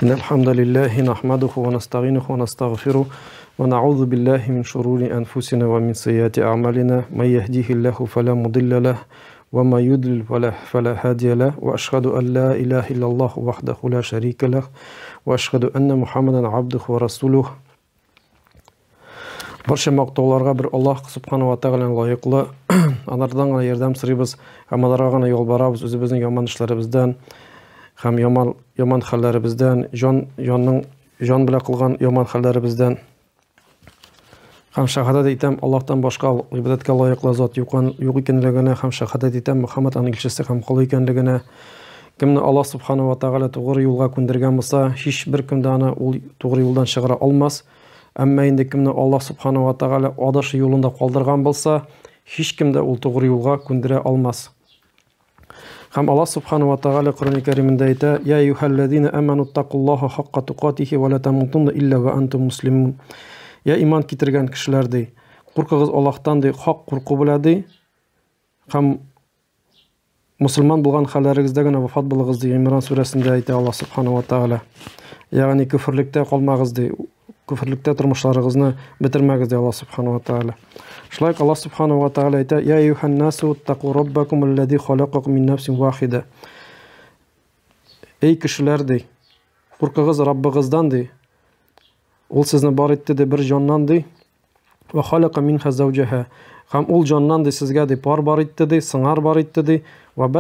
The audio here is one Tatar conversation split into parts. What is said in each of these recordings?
إن الحمد لله نحمده ونستعينه ونستغفره ونعوذ بالله من شرور أنفسنا ومن سيئات أعمالنا من يهديه الله فلا مضل له وما يضلل فلا هادي له وأشهد أن لا إله إلا الله وحده لا شريك له وأشهد أن محمدا عبده ورسوله. Barcha maqtovlarga bir Allah subhanahu wa ta'ala layıqlı. Anardan gana yardam sırıyız. Hem onlara gana yol barabız. Özümüzün yaman işlerimizden, hem yaman hallerimizden, jan bile kılgan yaman hallerimizden. Hem şahadet etem Allah'tan başka ibadetke layıqlı zat yok ikenligine, hem şahadet etem Muhammed an ilçesi hem kulu ikenligine. Kimni Allah subhanahu wa ta'ala doğru yolga kundirgen bolsa, hiç bir kimde ana ol doğru yoldan çıkara almaz. Amma endi kimni Allah subhanahu wa ta'ala adaşı yolunda kaldırgan bolsa, hiç kimde ol doğru yolga kundire almaz. Hem Allah subhanahu wa ta'ala Kur'an-ı Kerim'inde ayta: "Ya eyyuhellezine amenu taqullaha hakka tuqatihi ve la tamutunna illa ve entum muslimun." Ya iman kitirgen kişilerdi. Korkuguz Allah'tan de hak korku biladi. Hem Müslüman bulgan halleringizde gene vefat bulğuzdu. İmran suresinde ayta Allah subhanahu wa ta'ala. Yani küfürlükte kalmağızdı. Küfürlükte turmuşlarınızı bitirmegizdi Allah subhanahu wa ta'ala. Şulayk Allah subhanahu wa ta'ala ayta: "Ya eyyuhan nasu taqu rabbakum allazi halaqakum min nefsin vahide." Ey kişilerdi, korkuguz Rabbinizdandı. Ol sizni bar etdi bir jondandı. Ve halaqa minha zawjaha. Ham ol jondandı sizga de bar etdi, sıngar bar etdi. Ve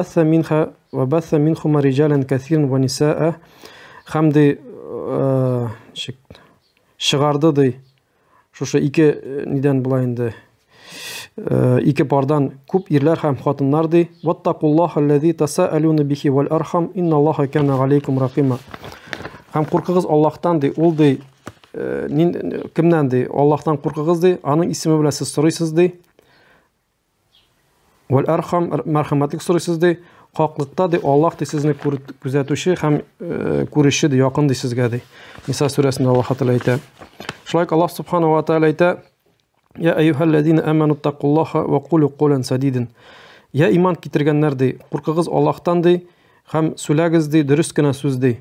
batha minhuma rijalan kathiran ve nisaa. Ham de çıgardı de şuşa iki niden bulayındı. İki pardan kup irler hem hatınlardı. Vattakullahallazi tasaalun bihi vel arham innallaha kana aleykum raqima. Hem korkuguz Allah'tandı, oldu. Kimdendi? Allah'tan korkuguzdu. Anın ismi bilen siz soruysuzdu. Vel arham merhametlik soruysuzdu. Haklıkta de Allah de sizni gözetüşü hem görüşü de yakındı sizge de. Nisa suresinde Allah hatırlayta. Şulayk Allah subhanahu wa ta'ala ayta: "Ya eyyuhellezine amenu taqullaha ve qulu qulan sadiden." Ya iman kitirgenler de korkuguz Allah'tan de hem söylegiz de dürüst gene söz de.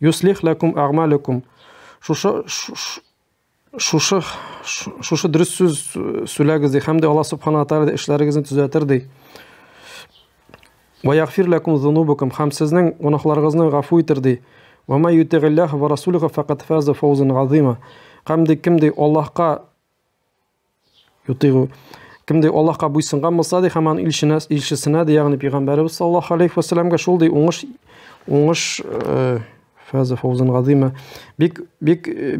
Yuslih lakum a'malakum. Şuşu dürüst söz söylegiz de hem de Allah subhanahu wa ta'ala de işlerinizin düzeltir de. Ve yaghfir lakum zunubukum. Hem sizin günahlarınızı gafu etirdi. Ve ma yuti'illah ve rasuluhu faqad faza fawzan azima. Hem de kimde Allah'a yuti'u, kimde Allah'a buysungan bolsa da hemen ilçisine de yani Peygamberimiz sallallahu aleyhi ve sellem'e şolday oңuş faza fawzan azima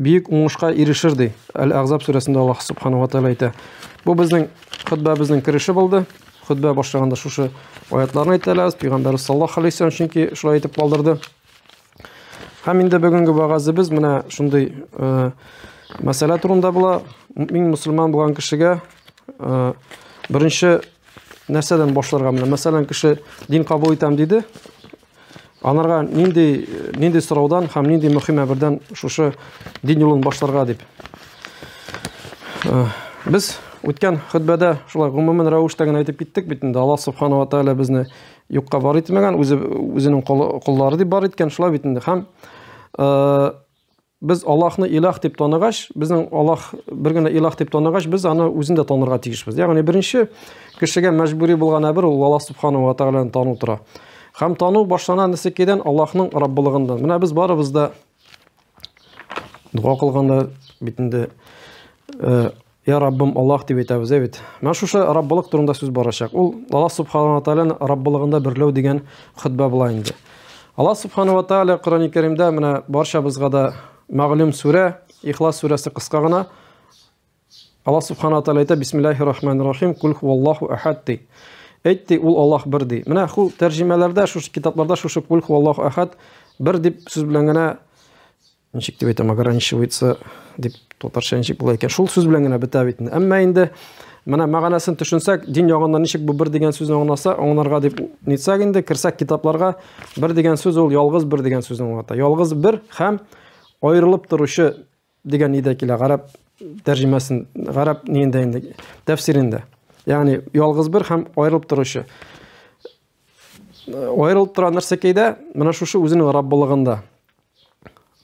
büyük oңuşqa erişirdi. El-Ahzab suresinde Allah subhanahu wa ta'ala ayta. Bu bizning hutbamizning kirişi bo'ldi. Hutba başlaganda şuşu ayetlerini aytılaz. Peygamberimiz sallallahu aleyhi ve sellem çünkü şulay aytib qoldirdi. Hem indi bugungi bag'azimiz mana shunday masala turunda bo'la. Mümin musulmon bo'lgan kishiga birinchi narsadan boshlarga bilan, masalan, kishi din qabul etam deydi. Anarga nindi so'rovdan ham nindi muhim birdan shusha din yo'lini boshlarga deb. Biz o'tgan xutbada shulay umuman ravishda aytib ketdik. Bitindi Allah subhanahu wa ta'ala bizni yo'qqa bar etmagan, o'zining qullari deb bar etgan. Shulay bitindi. Ham biz Allohni iloh deb tanig'ash, bizning Alloh birgina iloh deb tanig'ash, biz ana o'zini tanirga tegishmiz. Ya'ni birinchi kishiga majburiy bo'lgan bir Allah subhanahu wa ta'alani tanib tura. Ham tanib boshlanan nasakedan Allohning Robbiligidan. Mana biz baribizda duo qilganda bitindi. Ya Rabbim Allah deb aytamiz, evet. Mana shu Robbilik turida so'z borashaq. U Allah subhanahu wa ta'alaning Robbiligida birlov degan xutba bo'laydi. Allah subhanahu wa ta'ala Qur'oni Karimda mana barcha bizga da ma'lum sura, İhlas surasi qisqagina Allah subhanahu wa ta'ala ayta: "Bismillahirrahmanirrahim. Kul huvallohu ahad." Aytdi, ul Allah birdi. Mana bu tarjimalarda, shu kitoblarda shu kul huvallohu ahad bir deb so'z bilan gana nechik deb aytaman, ограничивается deb to'tarchanchik bo'lar ekan. Shul so'z bilan gana bitab aytdi. Ammo endi mana ma'nosini tushunsak, din yog'idan nechik bu bir degan so'zni anglasa, onlarga deb netsak endi kirsak kitoblarga bir degan so'z ol yolg'iz bir degan so'zni anglata. Yolg'iz bir ham ayrilib turishi degan nidakilar qarab tarjimasini qarab nenda endi tafsirinde. Yani yolg'iz bir ham ayrilib turishi. Ayrilib turgan narsa keyda mana shu o'zining Robbiligida.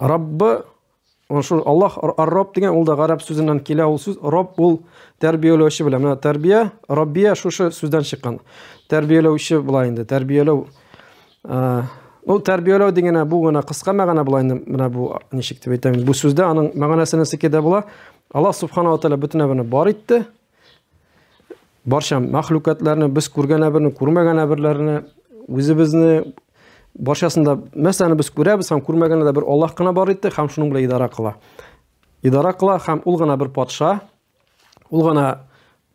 Rabbi, şu Allah Ar-Rabb деген ул да гарәп сүзеннән килә ул сүз. Рабб ул тәрбияләүче белән. Менә тәрбия, Раббия шушы сүздән чыккан. Тәрбияләүче була инде. Тәрбияләү. Ул тәрбияләү дигәнә бу гына кыска мәгънә була инде. Менә бу ничек дип әйтәм. Бу сүздә аның мәгънәсенә сикедә була. Аллаһ Субханаһу ва Тааля бөтен әбене бар итте. Барча мәхлукатларны без күргән әбене, күрмәгән әберләрне, үзебезне баршасында мәсәлән без күрәбез һәм күрмәгәндә бер Аллаһ кына бар итте һәм шуның белән идара кыла. Идара кыла һәм ул гына бер патша, ул гына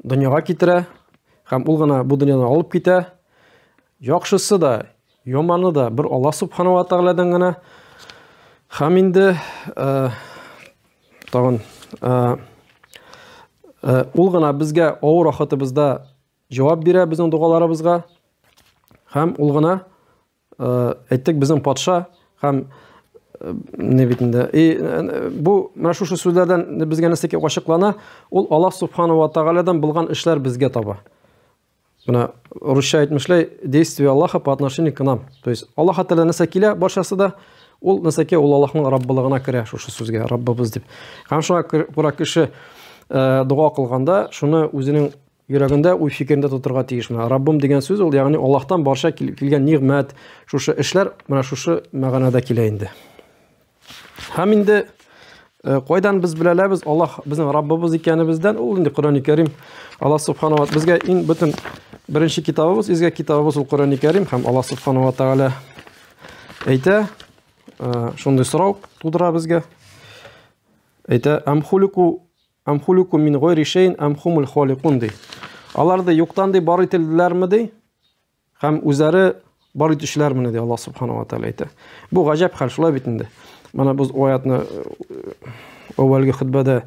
дөньяга китерә һәм ул гына бу дөньядан алып китә. Яхшысы да, яманы да бер Аллаһ Субханаһу ва Тааладан гына. Һәм инде тагын ул гына безгә авыр вакытыбызда җавап бирә безнең дугаларыбызга. Һәм ул гына әйттек безнең патша һәм не бит инде. Бу менә шушы сүзләрдән безгә нәрсәгә ачыклана, ул Аллаһ Субханаһу ва Тааладан булган эшләр безгә таба. Менә русча әйтмешләй, действие Аллаха по отношению к нам. То есть Аллаһ Таала нәрсә килә, барчасы да ул нәрсәгә ул Аллаһның Раббылыгына керә шушы сүзгә, Раббыбыз дип. Һәм шуңа күрә кеше дуа кылганда, шуны үзенең йөрәгендә, уй фикерендә тотырга тиеш. Менә Раббым дигән сүз ул, ягъни Аллаһтан барча килгән нигъмәт, шушы эшләр менә шушы мәгънәдә килә инде. Һәм инде кайдан без беләләбез Аллаһ безнең Раббыбыз икәнебездән? Ул инде Коръәни Кәрим. Аллаһ Субханаһу ва безгә иң бөтен беренче китабыбыз, изге китабыбыз ул Коръәни Кәрим һәм Аллаһ Субханаһу ва Тааля әйтә, шундый сорау тудыра безгә. Әйтә: Ам хулику мин гайри шейин ам хумул халикун ди. Аларды юктан ди бар ителделәрме ди? Һәм үзләре бар итүчеләрме ди Аллаһ Субханаһу ва Тааля әйтә. Бу гаҗәп хәл, шулай бит инде. Менә без аятны әүвәлге хутбада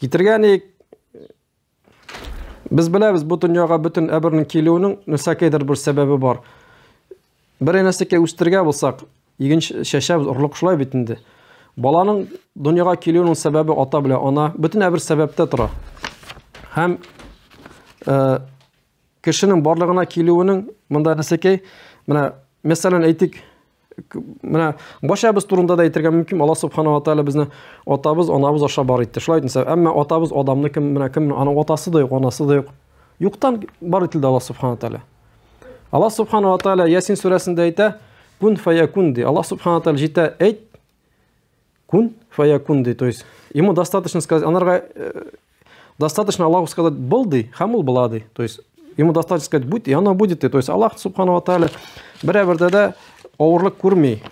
китергән идек. Без беләбез, бу дөньяга бөтен әбернең килүенең нәрсәкәдер бер сәбәбе бар. Бер нәрсәкә үстергә булсак, игенч чәчәбез, орлык шулай бит инде. Баланың дөньяга килүенең сәбәбе ата белән ана, бөтен әбер сәбәптә тора. Һәм кешенең барлыгына килүенең монда нәрсәкәй, менә мәсәлән әйтик, менә башабыз турында да әйтергә мөмкин. Аллаһ Субханаһу ва Тааля безне атабыз, анабыз аша бар итте. Шулай дисә, әмма атабыз адамны кем аның атасы да юк, анасы да юк. Юктан бар ителде Аллаһ Субханаһу ва Тааля. Аллаһ Субханаһу ва Тааля Ясин сүрәсендә әйтә: "Кун фаякун" ди. Аллаһ Субханаһу ва Тааля җитә, әйт, кун фаякун ди. То есть ему достаточно сказать, анарга достаточно Аллаху сказать был ди, һәм ул була ди. То есть ему достаточно сказать будь, и оно будет. То есть Аллаһ Субханаһу ва Тааля берәбердә дә авырлык күрми.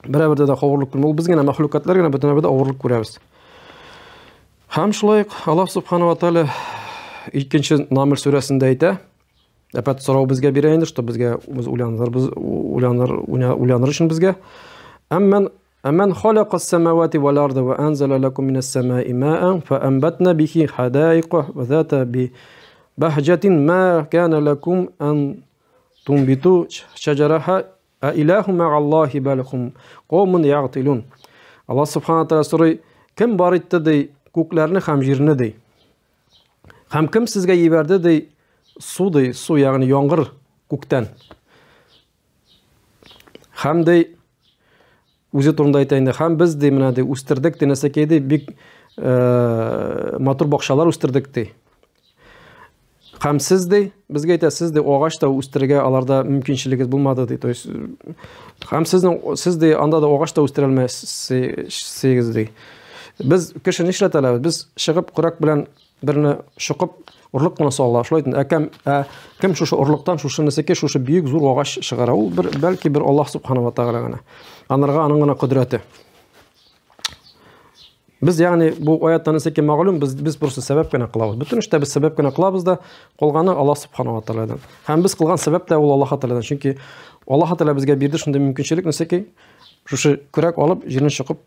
Берәбердә дә авырлык күрми. Ул без генә мәхлукатлар генә бөтен әбедә авырлык күрәбез. Һәм шулай Аллаһ Субханаһу ва Тааля 2-нче Намл сүрәсендә әйтә. Әпәт сорау безгә бирә инде, что безгә без уйланыр өчен безгә. Әммән халаqa as-samawati wal-arda wa anzala lakum min as-samaa'i ma'an fa anbatna bihi hadaiqa wa dhata bi bahjatin ma kana lakum an tunbitu shajaraha a ilahu ma'allahi bal hum qawmun ya'tilun. Аллаһ Субханаһу ва Тааля сорый: кем бар итте ди күкләрне һәм җирне ди? Һәм кем сезгә җибәрде ди су ди, су ягъни яңгыр күктән? Һәм ди үзе турында әйтә инде, һәм без ди менә ди үстердек ди, нәрсәкәй ди, бик матур бакчалар үстердек ди. Һәм сез ди, безгә әйтә, сез ди агач та үстергә аларда мөмкинчелегез булмады ди. То есть һәм сез ди анда да агач та үстерә алмассыз ди. Без кеше нишләтәләбез? Без чыгып курак белән берне шуқып урлык кына салла. Шулай ди. Кем шушы урлыктан шушы нәрсәкәй, шушы бик зур агач чыгара? Ул бәлки бер Аллаһ Субханаһу ва Тааля гына. Анарга аның гына кудрәте. Biz ягъни бу аяттан нәрсәкәй мәгълүм, без просто сәбәп кенә кылабыз. Бөтен эштә без сәбәп кенә кылабыз да, калганы Аллаһ Субханаһу ва Тааладан. Һәм без кылган сәбәп тә ул Аллаһ Тааладан. Чөнки Аллаһ Таала безгә бирде шундый мөмкинчелек, нәрсәкәй, шушы күрәк алып, җирне чыгып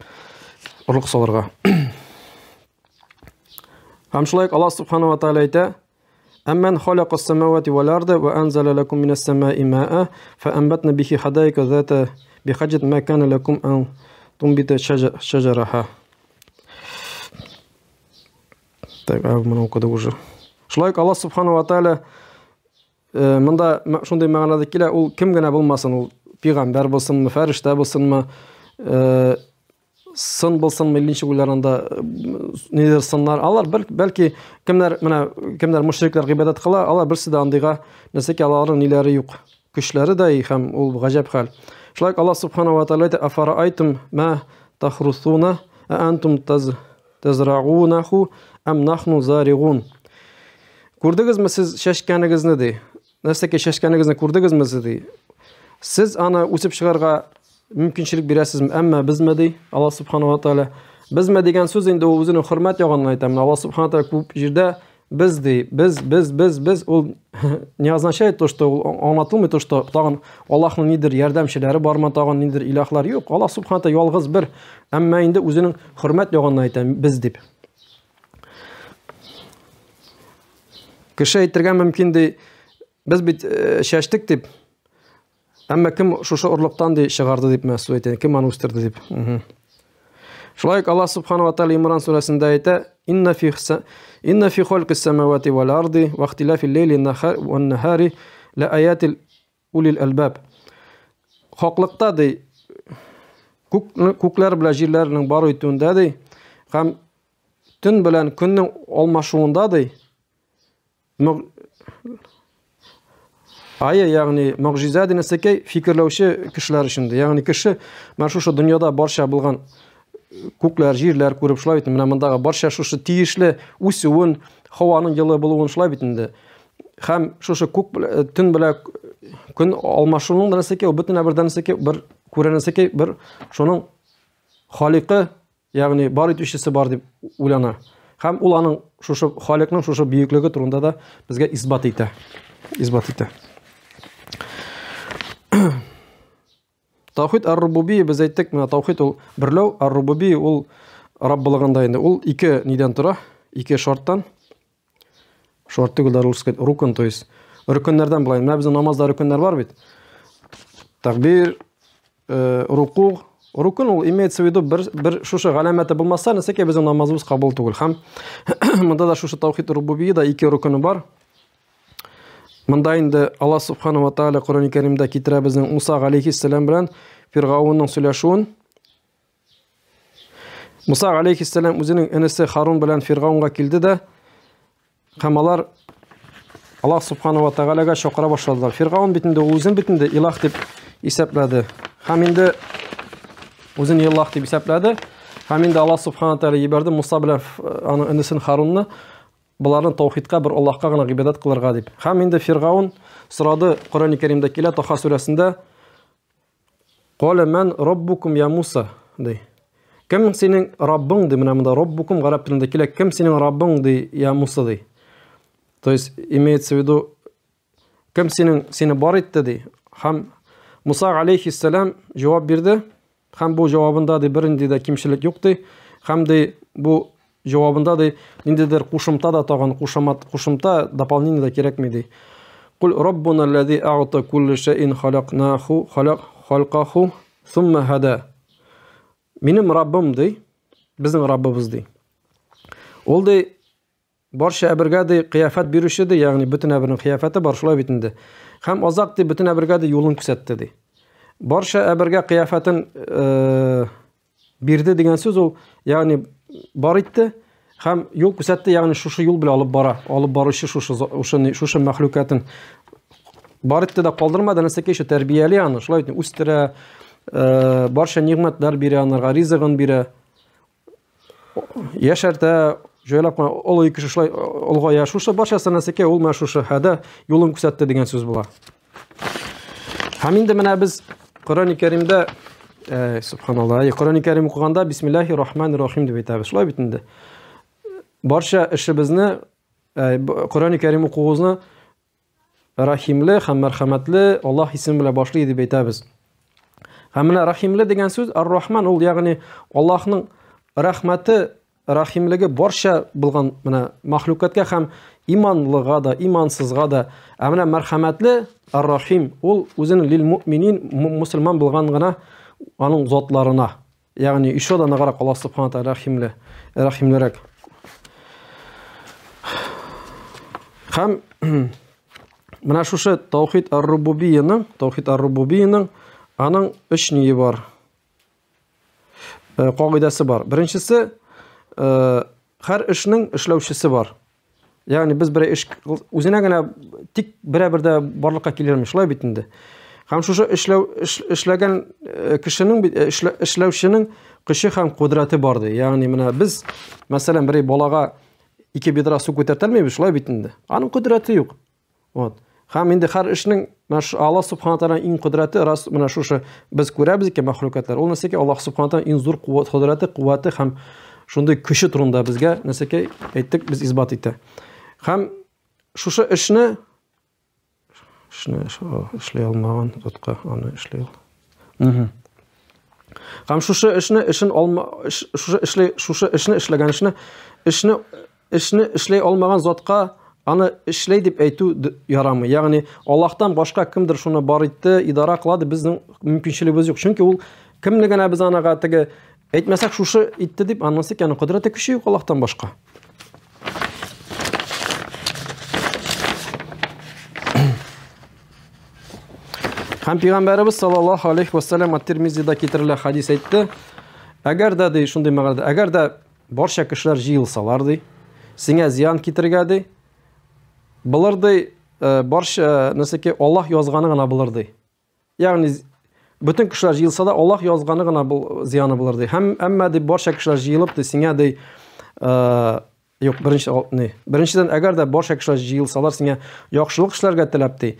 урлык салырга. Һәм шулай Аллаһ Субханаһу ва Тааля әйтә: "Амман халаqa as-samawati wal-arda wa anzala lakum min as-samaa'i maa'an fa anbatna bihi hadaiqa dhata bihajjat ma kana lakum an tunbita shajaraha." Так, моны укыды уже. Шулай Аллаһ Субханаһу ва Тааля монда шундый мәгънәдә килә, ул кем генә булмасын, ул пәйгамбәр булсынмы, фәрештә булсынмы, сын булсын милленче уйларында нидер сыннар. Алар бәлки кемнәр мушриклар гыйбадат кыла, алар берсе дә андыйга нәрсәкә аларның ниләре юк. Көчләре дә һәм ул гаҗәп хәл. Шулай Аллаһ субхanahu ва тааля афараайтум ма тахрусуна антум тазрагунаху ам нахну заригун. Күрдегезме сез шашканыгызны ди? Нәрсәкә шашканыгызны күрдегезме сез ди? Сез аны үсеп чыгарга мөмкинчелек бирәсезме? Әмма безме ди? Аллаһ субхanahu ва тааля безме дигән сүз инде ул үзенең хөрмәт ягыннан әйтә. Аллаһ субхanahu ва тааля күп җирдә biz ди, biz ул не означает то, что аңлатылмый то, что тагын Аллаһның нидер ярдәмчеләре бармы, тагын нидер илаһлар юк. Аллаһ субхanahu ва тааля ялгыз бер, әмма инде үзенең хөрмәт ягыннан әйтә без дип. Кеше әйтергә мөмкин ди, без бит шәштек дип. Әмма кем шушы орлыктан ди чыгарды дип мәсул әйтә, кем аны үстерде дип. Шулай Аллаһ субхanahu ва тааля Имран сүрәсендә әйтә: "Инна фи халқис самавати вал арди ва ихтилафил лейли ван нахари ла аятил улил албаб." Хаклыкта ди күкләр белән җирләрнең бар итүендә ди, һәм төн белән көннең алмашуында ди, ягъни мөгъҗиза динәсәкәй фикерләүче кешеләр өчен ди. Ягъни кеше менә шушы дөньяда барча булган күкләр, җирләр күреп шулай бит, менә мондагы барча шушы тиешле үсүен, һаваның йылы булуын шулай бит инде. Һәм шушы төн белән көн алмашуның нәрсәкәй, бөтен бер нәрсәкәй, бер күренәсәкәй, бер шуның халикы, ягъни бар итүчесе бар дип уйлана. Һәм ул аның шушы халикның шушы бөеклеге турында да безгә исбат итә. Тавхид ар-рубубия без әйттек, менә тавхид ул берләү, ар-рубубия ул раббылыгында инде. Ул ике нидән тора? Ике шарттан. Шарт түгел, русский рукун, то есть рукуннардан булай. Менә безнең намазда рукуннар бар бит. Такбир, руку, рукун ул имеется в виду бер шушы галәмәте булмаса, нәрсәкә безнең намазыбыз кабул түгел. Һәм монда да шушы тавхид ар-рубубияда ике рукуны бар. Монда инде Аллаһ субхanahu ва тааля Кур'ан-ы Кәримдә китерә безнең Муса алейхиссалам белән Фиргавунның сөйләшүен. Муса алейхиссалам үзенең энесе Харун белән Фиргавунга килде дә, һәм алар Аллаһ субхanahu ва тааляга чакыра башладылар. Фиргавун бит инде үзен бит инде илаһ дип исәпләде. Һәм инде үзен илаһ дип исәпләде. Һәм инде Аллаһ субхanahu ва тааля ибәрде Муса белән аның энесен Харунны буларны тавхидка бер Аллаһка гына гыйбадат кылырга дип. Һәм инде Фиргавун сорады, Кур'ан-ы Кәримдә килә Таха сүрәсендә: "Кала ман раббукум я Муса", ди. Кем синең Раббың ди? Менә монда раббукум гарәп телендә килә. Кем синең Раббың ди, я Муса ди. То есть имеется в виду кем сине бар итте ди. Һәм Муса алейхиссалам җавап бирде. Һәм бу җавабында ди бернинди дә кимчелек юк ди. Һәм ди бу җавабында ди ниндидер кушымта да тагын кушымта дополнение да кирәкми ди. Кул раббуна аллази а'та кулли шайин халакаху сумма хада. Минем Раббым ди, безнең Раббыбыз ди. Ул ди барча әбергә ди кыяфәт бирүче ди, ягъни бөтен әбернең кыяфәте бар шулай бит инде. Һәм азак ди бөтен әбергә ди юлын күрсәтте ди. Барча әбергә кыяфәтен бирде дигән сүз ул, ягъни бар итте һәм юл күрсәтте, ягъни шушы юл белән алып баручы шушы мәхлукатын бар итте дә калдырмады, нәрсәкә шу тәрбияли аны, шулай үстерә, барча ниғмәтләр бирә, анарга ризыгын бирә, яшәртә, җайлап олы кеше шулай олгая, шушы барчасы нәрсәкә ул менә шушы хәдә юлын күрсәтте дигән сүз була. Һәм инде менә без Кур'ан-ы Кәримдә Субханаллах, Кур'ан-ы Кәрим укыганда бисмиллаһир-рахманир-рахим дип әйтәбез. Шулай бит инде. Барча эшебезне, Кур'ан-ы Кәрим укуыбызны рахимле һәм мәрхәмәтле Аллаһ исеме белән башлый дип әйтәбез. Һәм менә рахимле дигән сүз ар-рахман ул, ягъни Аллаһның рәхмәте, рахимлеге барча булган менә мәхлукатка һәм иманлыга да, имансызга да. Ә менә мәрхәмәтле ар-рахим ул үзенең лил муъминин, мусламан булган гына аның затларына. Ягъни еще да ныграк Аллаһ субхanahu ва тааля рахимлерәк. Һәм менә шушы тавхид ар-рубубияның аның 3 ние бар. кагыйдәсе бар. Беренчесе, һәр эшнең эшләүчесе бар. Ягъни без бер эш үзенә генә тик бердә барлыкка килерме, шулай бит инде. Һәм шушы эшләгән кешенең эшләүченең көче һәм кудраты бар ди. Ягъни менә без, мәсәлән, бер балага 2 бедра су күтәртә алмыйбыз, шулай бит инде. Аның кудраты юк. Вот. Һәм инде һәр эшнең Аллаһ Субхана Таала иң кудраты рас менә шушы без күрәбез икән мәхлукатлар. Ул нәрсәгә Аллаһ Субхана Таала иң зур кудраты һәм шундый көче турында безгә нәрсәгә әйттек, без исбат итә. Һәм шушы эшне эшләй алмаган затка аны эшләй. Һәм шушы эшне эшләгән эшне эшләй алмаган затка аны эшләй дип әйтү ярамый. Ягъни Аллаһтан башка кемдер шуны бар итте, идара кылды, безнең мөмкинчелегебез юк. Чөнки ул кемне генә без анага теге әйтмәсәк шушы итте дип анысы икән, кудраты көче юк Аллаһтан башка. Һәм Пәйгамбәрбез саллаллаһу алейхи ва саллям Ат-Тирмизида китерелгән хадис әйтте. Әгәр дә ди шундый мәгълүмат, әгәр дә барча кешеләр җыелсалар ди, сиңа зыян китергә ди, булыр ди, барча нәрсәкә Аллаһ язганы гына булыр ди. Ягъни бүтән кешеләр җыелса да Аллаһ язганы гына бу зыяны булыр ди. Һәм әмма ди барча кешеләр җыелып ди, сиңа ди юк, беренчедән әгәр дә барча кешеләр җыелсалар, сиңа яхшылык эшләргә теләп ди,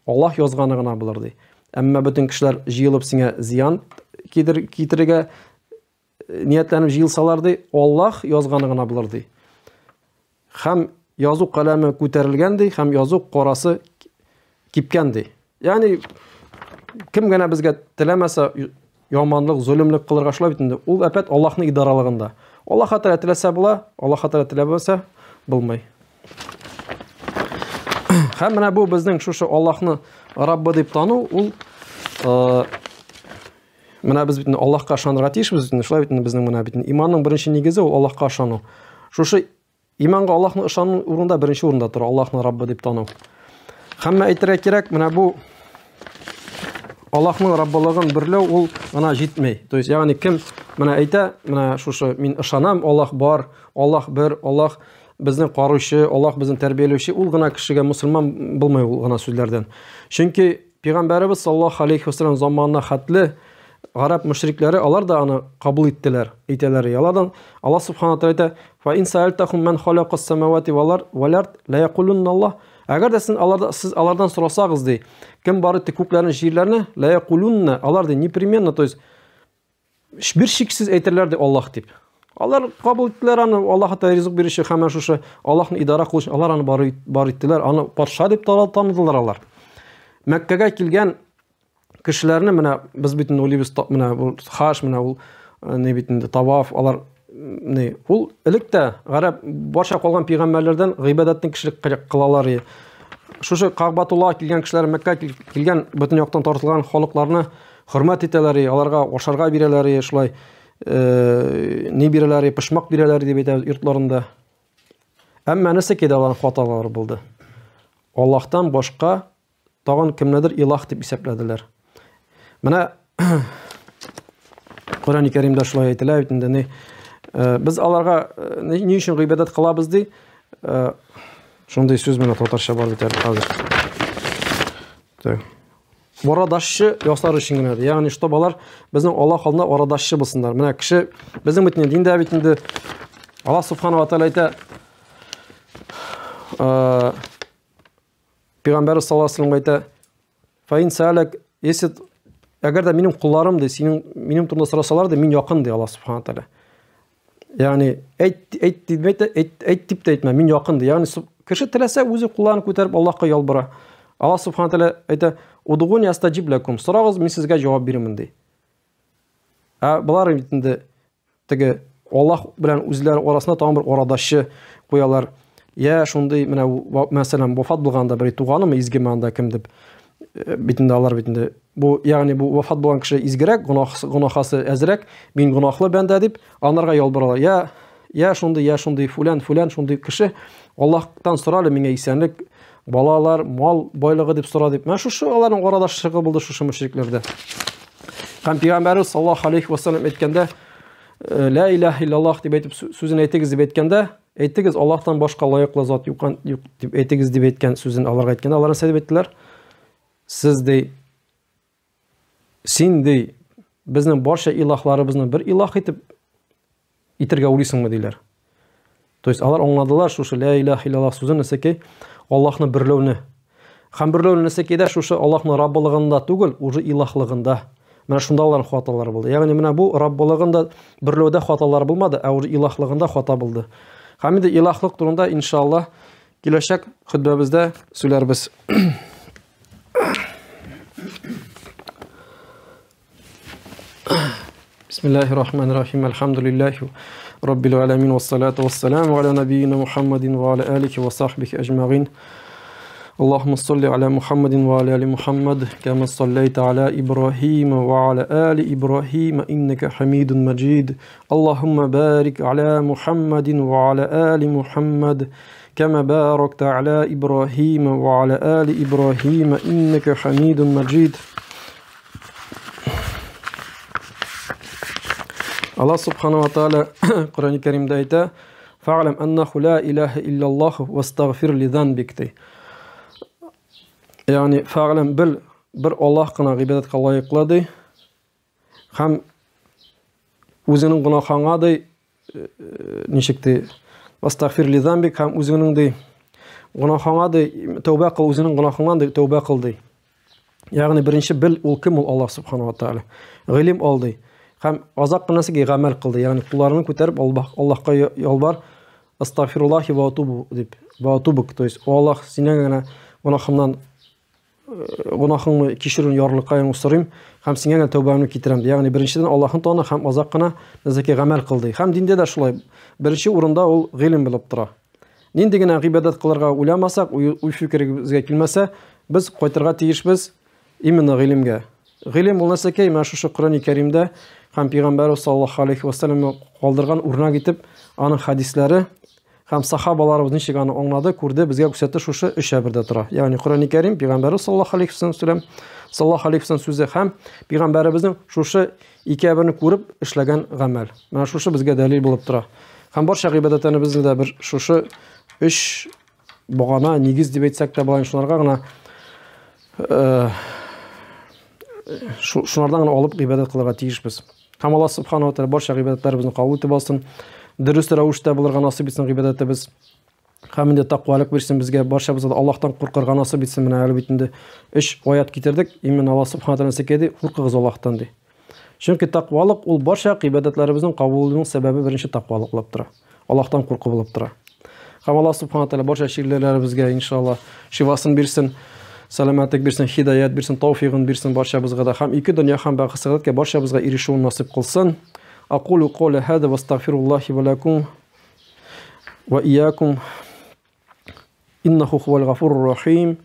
Аллаһ язганы гына булыр ди. Әмма бүтән кешеләр җыелып сиңа зыян китерергә ниятләнеп җыелсалар ди, Аллаһ язганы гына булыр ди. Һәм язу каләме күтәрелгән ди, һәм язу карасы кипкән ди. Ягъни кем генә безгә теләмәсә яманлык, zulmлык кылырга шулай бит инде. Ул әпәт Аллаһның идаралыгында. Аллаһ Тәала теләсә була, Аллаһ Тәала теләмәсә булмый. Һәм менә бу безнең шушы Аллаһны Раббы дип тану, ул менә без бит Аллаһка ышанырга тиешбез, шулай бит безнең менә бит иманның беренче нигезе ул Аллаһка ышану. Шушы иманга Аллаһны ышану урында беренче урында тора, Аллаһны Раббы дип тану. Һәм әйтергә кирәк, менә бу Аллаһның Раббылыгын бирләү ул гына җитмәй. То есть, ягъни кем менә әйтә, менә шушы мин ышанам, Аллаһ бар, Аллаһ бер, Аллаһ безне карыучы, Аллаһ безне тәрбияләүче, ул гына кешегә мусульман булмый ул гына сүзләрдән. Чөнки Пәйгамбәрбез саллаллаһу алейхи ва саллям заманына хәтле гарәп мөшрикләре алар да аны кабул иттеләр. Әйтәләр, алардан Аллаһ Субхана Таала әйтә: "Фа ин саалтахум ман халакас самавати вал ард ла якулунна Аллаһ". Әгәр дә сез алардан сорасагыз ди, кем бар итте күкләрне, җирләрне, ла якулунна, алар ди непременно, то есть бер шиксез әйтерләр ди Аллаһ дип. Алар кабул иттеләр аны, Аллаһ Таала ризык бирүче һәм шушы Аллаһны идара кылучы, алар аны бар иттеләр, аны патша дип таныдылар алар. Мәккәгә килгән кешеләрне менә без бит уйлыйбыз, менә бу хаш, менә ул не бит инде таваф, алар не ул электә гарәп барча калган пәйгамбәрләрдән гыйбадәтне кешелек кылалар. Шушы Кагбатулла килгән кешеләр, Мәккә килгән бөтен яктан тартылган халыкларны хөрмәт итәләр, аларга ашарга бирәләр, шулай не бирәләр, пышмак бирәләр дип әйтә йортларында. Әмма нәрсә киде аларның хаталары булды. Аллаһтан башка тагын кемнедер илаһ дип исәпләделәр. Менә Коръән-и Кәримдә шулай әйтелә бит инде, без аларга ни өчен гыйбадат кылабыз ди. Шундый сүз менә татарча бар бит хәзер. Арадашчы ясар өчен генә. Ягъни что балар безнең Аллаһ алдында арадашчы булсыннар. Менә кеше безнең бит диндә бит инде Аллаһ Субхана ва Таала әйтә, Пәйгамбәр саллаллаһу алейһи ва саллям әйтә: "Фа ин сәләк есет", әгәр дә минем кулларым ди, минем турында сорасалар ди, мин якын ди Аллаһ Субхана Таала. Ягъни әйт дип әйтмә, мин якын ди. Ягъни кеше теләсә үзе кулларын күтәреп Аллаһка ялбыра. Аллаһ Субхана Таала әйтә: "Удгуни астаҗиб лакум", сорагыз, мин сезгә җавап бирәмен ди. Булар бит инде теге Аллаһ белән үзләре арасында тагын бер арадашчы куялар. Я шундый менә мәсәлән вафат булганда бер туганымы изгеме анда кем дип битендә алар битендә. Бу ягъни бу вафат булган кеше изгерәк, гынахасы әзрәк, мин гынахлы бәндә дип анарга ялбыралар. Я шундый фулан шундый кеше Аллаһтан соралы миңа исәнлек, балалар, мал байлыгы дип сора дип. Менә шушы аларның арадашлыгы булды шушы мөшрикләрдә. Һәм Пәйгамбәр саллаллаһу алейхи ва саллям әйткәндә, la ilaha illalloh deb aytib so'zini aytыңыз deb aytganda, aytыңыз Allohdan boshqa loyiqli zot yo'q deb aytыңыз deb aytgan so'zini Allohga aytganda, Alloh nima deb aytdilar? Sizdey, sendey bizning barcha ilohlarimizni bir iloh etib itirga urisingmi deylar. То есть алар аңладылар шушы ла илаха иллаллах сүзен нәсәки Аллаһны бирләүне. Һәм бирләүне нәсәкидә шушы Аллаһның Раббылыгында түгел, уже илаһлыгында. Менә шунда алар хаталар булды. Ягъни менә бу Раббылыгында бирләүдә хаталар булмады, ә уже илаһлыгында хата булды. Һәм инде илаһлык турында иншаллах киләчәк хутбабызда сөйләрбез. Bismillahirrahmanirrahim. Elhamdülillahi Rabbil alamin ve salatu ve selamu ala nebiyyina Muhammedin ve ala alihi ve sahbihi ecma'in. Allahümme salli ala Muhammedin ve ala ali Muhammed kema salleyte ala İbrahim ve ala ali İbrahim inneke hamidun mecid. Allahümme barik ala Muhammedin ve ala ali Muhammed kema barakte ala İbrahim ve ala ali İbrahim inneke hamidun mecid. Allah subhanahu wa ta'ala Kur'an-ı Kerim'de ayta fa'lam ennehu la ilahe illallah ve estağfir li zanbikti. Yani fa'lam bil bir Allah qına ibadatga layiqladı. Ham özünün günahına da nişikti estağfir li zanbik ham özünün de günahına da tövbe qıl, özünün günahından da tövbe qıldı. Yani birinci bil ol kim ol Allah subhanahu wa ta'ala. İlim aldı. Hem azak qınasıga gamel qıldı. Yani kullarını ko'tarib Allah'a yalvar. Estağfirullahi ve atubu deb. Ve atubuk. To есть Allah senen günahımdan günahımı kişirin yarlıqayın usırım. Hem senen tövbamni ketirem. Yani birinciden Allah'ın tanı hem azak qına nazaki gamel qıldı. Hem dinde de şulay. Birinci orunda ol ilim bilip tura. Nendegina ibadat qılarga uylamasak, uy fikrimizga kelmasa, biz qo'ytirga tegishmiz imенно ilimga. Ilim bo'lmasa ki, mana shu Qur'oni Karimda ham Peygamber sallallahu aleyhi ve sellem qoldirgan o'rnak etib, onun hadisleri ham sahabalarımız nechik ani angladi, ko'rdi, bizga ko'rsatdi, shu ish birda tura. Ya'ni Qur'oni Karim Peygamber sallallahu aleyhi ve sellem so'zi ham Peygamberimizning shu ikkibirini ko'rib ishlagan amal. Mana shu bizga dalil bo'lib tura. Ham barcha ibodatlarni bizda bir shu ish bo'g'ana negiz deb aytsak da bo'lar, shularga gina şunlardan alıp ibadet kılırga tegishmiz. Ham Allah subhanahu wa ta'ala barcha ibadatlarimizni qabul etib olsin. Durust ravishda bularga nasib etsin ibodatda biz. Ham inde taqvolik bersin bizga, barchamizga Allohdan qo'rqirga nasib etsin. Mana albatta ish oyat ketirdik. Imin Allah subhanahu wa ta'ala sekedi, qo'rqig'iz Allohdan de. Chunki taqvolik ul barcha ibodatlarimizning qabulining sababi birinchi taqvolik bo'lib turadi. Allohdan qo'rqib bo'lib turadi. Ham Allah subhanahu wa ta'ala barcha shirlarimizga inshaalloh shifosini bersin. Salamatlik bersin, hidayat bersin, tavfiqin bersin barchamizga da. Ham ikki dunyo ham baxtsiratga barchamizga erishishni nasib qilsin. Aqulu qawli hada va astaghfirullohi va lakum va iyyakum innahu huval ghafurur rahim.